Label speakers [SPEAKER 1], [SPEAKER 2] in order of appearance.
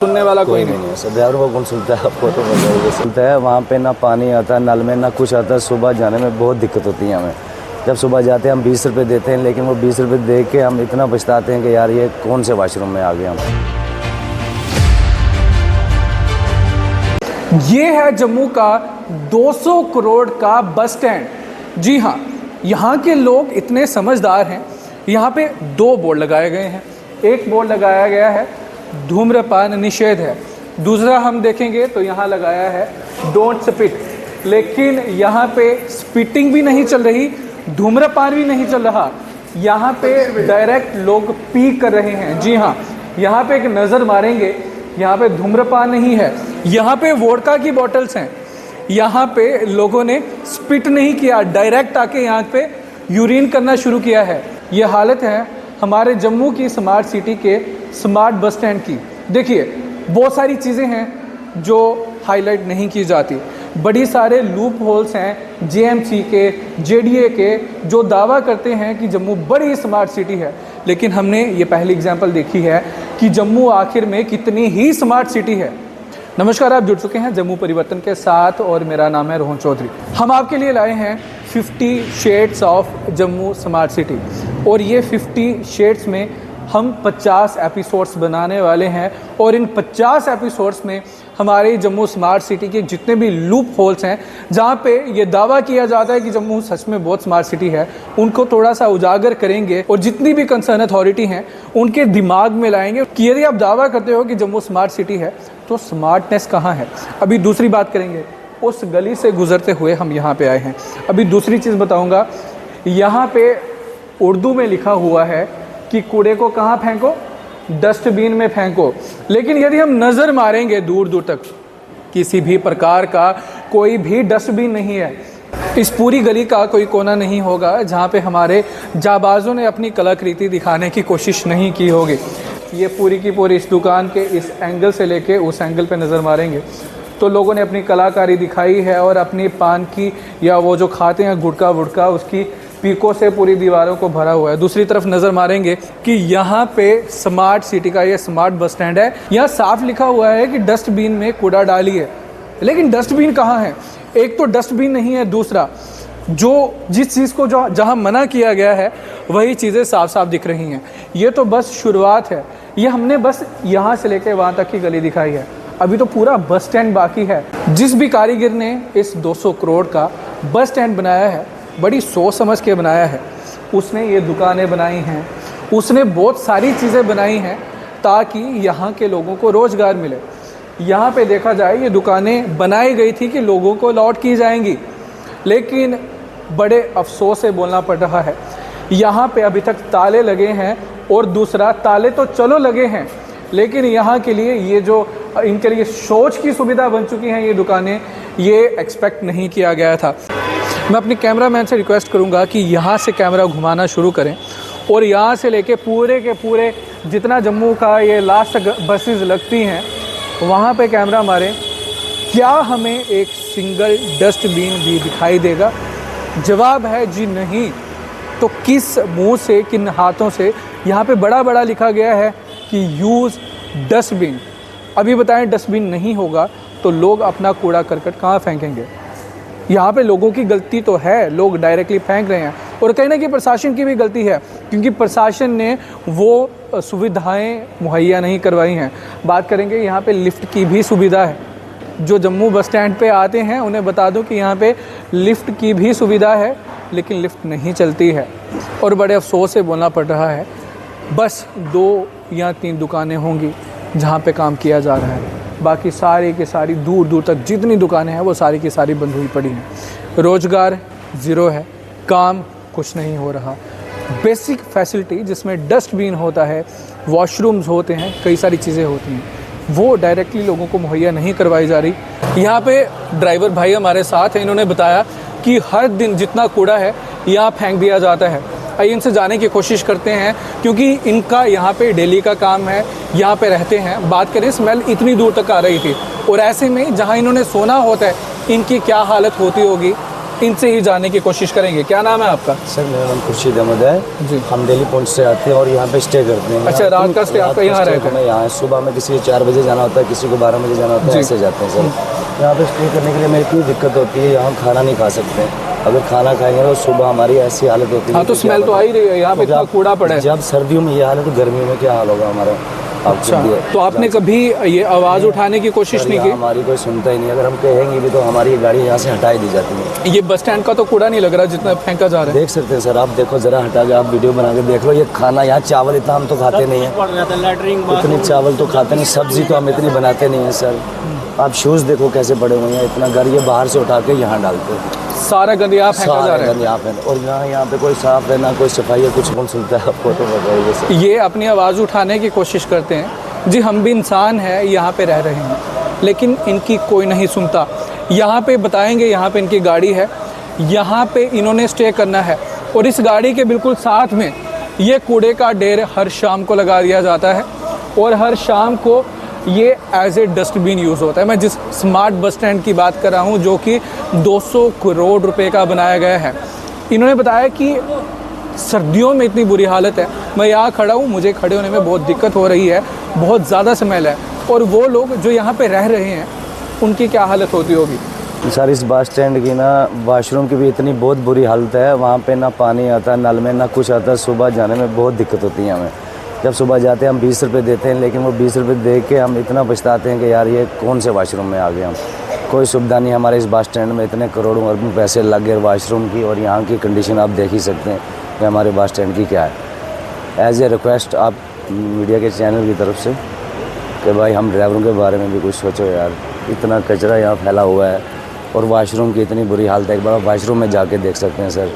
[SPEAKER 1] सुनने वाला कोई नहीं
[SPEAKER 2] है सर। ड्राइवर को कौन सुनता है, आपको तो सुनता है। वहाँ पे ना पानी आता है नल में, ना कुछ आता है। सुबह जाने में बहुत दिक्कत होती है हमें। जब सुबह जाते हैं हम 20 रुपये देते हैं, लेकिन वो 20 रुपये दे के हम इतना पछताते हैं कि यार ये कौन से वाशरूम में आ गए हम।
[SPEAKER 1] ये है जम्मू का 200 करोड़ का बस स्टैंड। जी हाँ, यहाँ के लोग इतने समझदार हैं। यहाँ पे 2 बोर्ड लगाए गए हैं। एक बोर्ड लगाया गया है धूम्रपान निषेध है, दूसरा हम देखेंगे तो यहाँ लगाया है डोंट स्पिट। लेकिन यहाँ पे स्पिटिंग भी नहीं चल रही, धूम्रपान भी नहीं चल रहा। यहाँ पे डायरेक्ट लोग पी कर रहे हैं। जी हाँ, यहाँ पे एक नज़र मारेंगे, यहाँ पे धूम्रपान नहीं है, यहाँ पे वोडका की बॉटल्स हैं। यहाँ पे लोगों ने स्पिट नहीं किया, डायरेक्ट आके यहाँ पे यूरिन करना शुरू किया है। ये हालत है हमारे जम्मू की स्मार्ट सिटी के स्मार्ट बस स्टैंड की। देखिए, बहुत सारी चीज़ें हैं जो हाईलाइट नहीं की जाती। बड़ी सारे लूप होल्स हैं जेएमसी के, जेडीए के, जो दावा करते हैं कि जम्मू बड़ी स्मार्ट सिटी है। लेकिन हमने ये पहली एग्जांपल देखी है कि जम्मू आखिर में कितनी ही स्मार्ट सिटी है। नमस्कार, आप जुड़ चुके हैं जम्मू परिवर्तन के साथ और मेरा नाम है रोहन चौधरी। हम आपके लिए लाए हैं 50 shades of Jammu smart city, और ये 50 शेड्स में हम 50 एपिसोड्स बनाने वाले हैं। और इन 50 एपिसोड्स में हमारे जम्मू स्मार्ट सिटी के जितने भी लूप होल्स हैं, जहाँ पे ये दावा किया जाता है कि जम्मू सच में बहुत स्मार्ट सिटी है, उनको थोड़ा सा उजागर करेंगे और जितनी भी कंसर्न अथॉरिटी हैं उनके दिमाग में लाएंगे कि यदि आप दावा करते हो कि जम्मू स्मार्ट सिटी है तो स्मार्टनेस कहाँ है। अभी दूसरी बात करेंगे, उस गली से गुजरते हुए हम यहाँ पे आए हैं। अभी दूसरी चीज़ बताऊँगा, यहाँ पे उर्दू में लिखा हुआ है कि कूड़े को कहाँ फेंको, डस्टबिन में फेंको। लेकिन यदि हम नज़र मारेंगे दूर दूर तक, किसी भी प्रकार का कोई भी डस्टबिन नहीं है। इस पूरी गली का कोई कोना नहीं होगा जहाँ पे हमारे जाबाजों ने अपनी कलाकृति दिखाने की कोशिश नहीं की होगी। ये पूरी की पूरी इस दुकान के इस एंगल से लेके उस एंगल पे नज़र मारेंगे तो लोगों ने अपनी कलाकारी दिखाई है, और अपनी पान की या वो जो खाते हैं गुटखा वुटखा, उसकी पीकों से पूरी दीवारों को भरा हुआ है। दूसरी तरफ नज़र मारेंगे कि यहाँ पे स्मार्ट सिटी का ये स्मार्ट बस स्टैंड है। यहाँ साफ लिखा हुआ है कि डस्टबिन में कूड़ा डालिए, लेकिन डस्टबिन कहाँ है? एक तो डस्टबिन नहीं है, दूसरा जो जिस चीज़ को जो जहाँ मना किया गया है वही चीज़ें साफ साफ दिख रही हैं। ये तो बस शुरुआत है। ये हमने बस यहाँ से लेकर वहाँ तक की गली दिखाई है, अभी तो पूरा बस स्टैंड बाकी है। जिस भी कारीगर ने इस 200 करोड़ का बस स्टैंड बनाया है, बड़ी सोच समझ के बनाया है। उसने ये दुकानें बनाई हैं, उसने बहुत सारी चीज़ें बनाई हैं ताकि यहाँ के लोगों को रोज़गार मिले। यहाँ पे देखा जाए, ये दुकानें बनाई गई थी कि लोगों को लॉट की जाएंगी, लेकिन बड़े अफसोस से बोलना पड़ रहा है यहाँ पे अभी तक ताले लगे हैं। और दूसरा, ताले तो चलो लगे हैं, लेकिन यहाँ के लिए ये जो इनके लिए शौच की सुविधा बन चुकी हैं ये दुकानें, ये एक्सपेक्ट नहीं किया गया था। मैं अपने कैमरामैन से रिक्वेस्ट करूंगा कि यहाँ से कैमरा घुमाना शुरू करें और यहाँ से लेके पूरे के पूरे जितना जम्मू का ये लास्ट बसेस लगती हैं वहाँ पे कैमरा मारें। क्या हमें एक सिंगल डस्टबिन भी दिखाई देगा? जवाब है जी नहीं। तो किस मुंह से, किन हाथों से यहाँ पे बड़ा बड़ा लिखा गया है कि यूज़ डस्टबिन। अभी बताएं, डस्टबिन नहीं होगा तो लोग अपना कूड़ा करकट कहाँ फेंकेंगे? यहाँ पे लोगों की गलती तो है, लोग डायरेक्टली फेंक रहे हैं, और कहीं ना कहीं प्रशासन की भी गलती है, क्योंकि प्रशासन ने वो सुविधाएं मुहैया नहीं करवाई हैं। बात करेंगे, यहाँ पे लिफ्ट की भी सुविधा है। जो जम्मू बस स्टैंड पे आते हैं उन्हें बता दूं कि यहाँ पे लिफ्ट की भी सुविधा है, लेकिन लिफ्ट नहीं चलती है, और बड़े अफसोस से बोलना पड़ रहा है बस 2 या 3 दुकानें होंगी जहाँ पे काम किया जा रहा है। बाकी सारी की सारी दूर दूर तक जितनी दुकानें हैं वो सारी की सारी बंद हुई पड़ी हैं। रोज़गार ज़ीरो है, काम कुछ नहीं हो रहा। बेसिक फैसिलिटी जिसमें डस्टबिन होता है, वॉशरूम्स होते हैं, कई सारी चीज़ें होती हैं, वो डायरेक्टली लोगों को मुहैया नहीं करवाई जा रही। यहाँ पे ड्राइवर भाई हमारे साथ हैं, इन्होंने बताया कि हर दिन जितना कूड़ा है यहाँ फेंक दिया जाता है। आइए इनसे जाने की कोशिश करते हैं, क्योंकि इनका यहाँ पे डेली का काम है, यहाँ पे रहते हैं। बात करें, स्मेल इतनी दूर तक आ रही थी, और ऐसे में जहाँ इन्होंने सोना होता है इनकी क्या हालत होती होगी इनसे ही जानने की कोशिश करेंगे। क्या नाम है आपका?
[SPEAKER 2] सर मेरा नाम खुर्शीद अहमद है
[SPEAKER 1] जी।
[SPEAKER 2] हम दिल्ली पहुंच से आते हैं और यहाँ पे स्टे करते हैं।
[SPEAKER 1] अच्छा, रात का स्टे आपका यहाँ रहता है?
[SPEAKER 2] मैं यहाँ सुबह में किसी को 4 बजे जाना होता है, किसी को 12 बजे जाना होता है, ऐसे जाते हैं सर। यहाँ पे स्टे करने के लिए मेरी इतनी दिक्कत होती है, यहाँ खाना नहीं खा सकते। अगर खाना खाएंगे तो सुबह हमारी ऐसी हालत होती है।
[SPEAKER 1] हाँ, तो स्मेल तो आ ही रही है, यहाँ पे इतना कूड़ा पड़ा है।
[SPEAKER 2] जब सर्दियों में ये हाल है तो गर्मियों में क्या हाल होगा हमारा?
[SPEAKER 1] अच्छा, तो आपने कभी ये आवाज़ उठाने की कोशिश नहीं की?
[SPEAKER 2] हमारी कोई सुनता ही नहीं। अगर हम कहेंगे भी तो हमारी गाड़ी यहाँ से हटाई दी जाती है।
[SPEAKER 1] ये बस स्टैंड का तो कूड़ा नहीं लग रहा जितना फेंका जा रहा है।
[SPEAKER 2] देख सकते हैं सर, आप देखो जरा हटा के, आप वीडियो बना के देख लो। ये खाना यहाँ चावल इतना हम तो खाते नहीं है, इतनी चावल तो खाते नहीं, सब्जी तो हम इतनी बनाते नहीं है सर। आप शूज़ देखो कैसे पड़े हुए हैं, इतना घर ये बाहर से उठा के यहाँ डालते हैं।
[SPEAKER 1] सारा गंद यहाँ फेंका जा रहा है।
[SPEAKER 2] यहाँ पे और यहाँ पे कोई साफ है ना, कोई सफाई है, कुछ कौन सुनता है? आपको तो बताइए सर।
[SPEAKER 1] ये अपनी आवाज़ उठाने की कोशिश करते हैं। जी, हम भी इंसान हैं, यहाँ पे रह रहे हैं, लेकिन इनकी कोई नहीं सुनता। यहाँ पे बताएंगे, यहाँ पे इनकी गाड़ी है, यहाँ पे इन्होंने स्टे करना है और इस गाड़ी के बिल्कुल साथ में ये कूड़े का ढेर हर शाम को लगा दिया जाता है और हर शाम को ये एज ए डस्टबिन यूज़ होता है। मैं जिस स्मार्ट बस स्टैंड की बात कर रहा हूँ, जो कि 200 करोड़ रुपए का बनाया गया है, इन्होंने बताया कि सर्दियों में इतनी बुरी हालत है। मैं यहाँ खड़ा हूँ, मुझे खड़े होने में बहुत दिक्कत हो रही है, बहुत ज़्यादा स्मेल है। और वो लोग जो यहाँ पे रह रहे हैं उनकी क्या हालत होती होगी?
[SPEAKER 2] सर इस बस स्टैंड की ना वाशरूम की भी इतनी बहुत बुरी हालत है। वहाँ पे ना पानी आता, नल में ना कुछ आता। सुबह जाने में बहुत दिक्कत होती है हमें। जब सुबह जाते हैं हम 20 रुपये देते हैं, लेकिन वो 20 रुपये दे के हम इतना पछताते हैं कि यार ये कौन से वाशरूम में आ गए हम। कोई सुविधा नहीं हमारे इस बस स्टैंड में। इतने करोड़ों अरबों पैसे लग गए वाशरूम की, और यहाँ की कंडीशन आप देख ही सकते हैं कि हमारे बस स्टैंड की क्या है। एज ए रिक्वेस्ट आप मीडिया के चैनल की तरफ से कि भाई हम ड्राइवरों के बारे में भी कुछ सोचो यार। इतना कचरा यहाँ फैला हुआ है और वाशरूम की इतनी बुरी हालत है। एक बार वाशरूम में जाके देख सकते हैं सर।